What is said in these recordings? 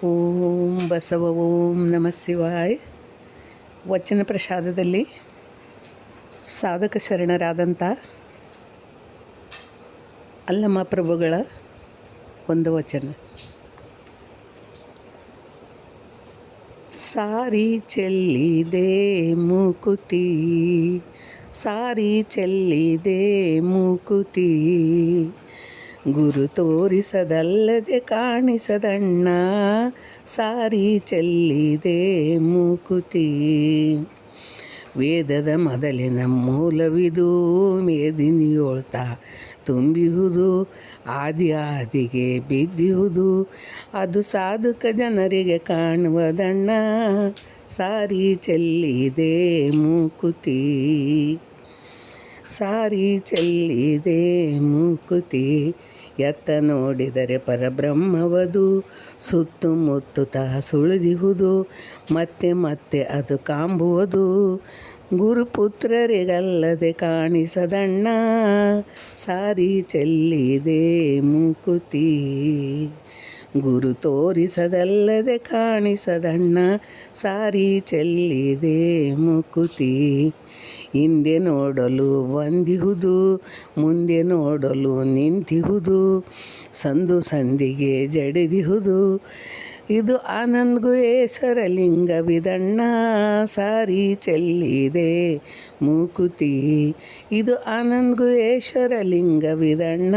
ಓಂ ಬಸವ ಓಂ ನಮಃ ಶಿವಾಯ. ವಚನ ಪ್ರಸಾದದಲ್ಲಿ ಸಾಧಕ ಶರಣರಾದಂಥ ಅಲ್ಲಮ ಪ್ರಭುಗಳ ಒಂದು ವಚನ. ಸಾರಿ ಚೆಲ್ಲಿದೆ ಮುಕುತಿ, ಸಾರಿ ಚೆಲ್ಲಿದೆ ಮುಕುತಿ, ಗುರು ತೋರಿಸದಲ್ಲದೆ ಕಾಣಿಸದಣ್ಣ, ಸಾರಿ ಚೆಲ್ಲಿದೆ ಮುಕುತಿ. ವೇದದ ಮೊದಲಿನ ಮೂಲವಿದು, ಮೇದಿನಿಯೊಳ್ತ ತುಂಬಿಹುದು, ಆದಿಗೆ ಬಿದ್ದಿಹುದು, ಅದು ಸಾಧುಕ ಜನರಿಗೆ ಕಾಣುವುದಣ್ಣ, ಸಾರಿ ಚೆಲ್ಲಿದೆ ಮುಕುತಿ, ಸಾರಿ ಚೆಲ್ಲಿದೆ ಮುಕುತಿ. ಎತ್ತ ನೋಡಿದರೆ ಪರಬ್ರಹ್ಮವದು, ಸುತ್ತುಮುತ್ತುತ್ತ ಸುಳಿದಿಹುದು, ಮತ್ತೆ ಮತ್ತೆ ಅದು ಕಾಂಬುವುದು, ಗುರುಪುತ್ರರಿಗಲ್ಲದೆ ಕಾಣಿಸದಣ್ಣ, ಸಾರಿ ಚೆಲ್ಲಿದೆ ಮುಕುತಿ. ಗುರು ತೋರಿಸದಲ್ಲದೆ ಕಾಣಿಸದಣ್ಣ, ಸಾರಿ ಚೆಲ್ಲಿದೆ ಮುಕುತಿ. ಹಿಂದೆ ನೋಡಲು ಬಂದಿಹುದು, ಮುಂದೆ ನೋಡಲು ನಿಂತಿಹುದು, ಸಂದು ಸಂದಿಗೆ ಜಡಿದಿಹುದು, ಇದು ಆನಂದ ಗುಹೇಶ್ವರಲಿಂಗವಿದಣ್ಣ, ಸಾರಿ ಚೆಲ್ಲಿದೆ ಮುಕುತಿ. ಇದು ಆನಂದ ಗುಹೇಶ್ವರಲಿಂಗವಿದಣ್ಣ,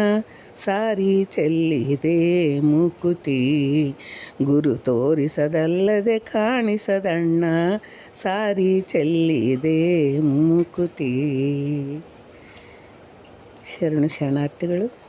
ಸಾರಿ ಚೆಲ್ಲಿದೆ ಮುಕುತಿ. ಗುರು ತೋರಿಸದಲ್ಲದೆ ಕಾಣಿಸದಣ್ಣ, ಸಾರಿ ಚೆಲ್ಲಿದೆ ಮುಕುತಿ. ಶರಣು ಶರಣಾರ್ಥಿಗಳು.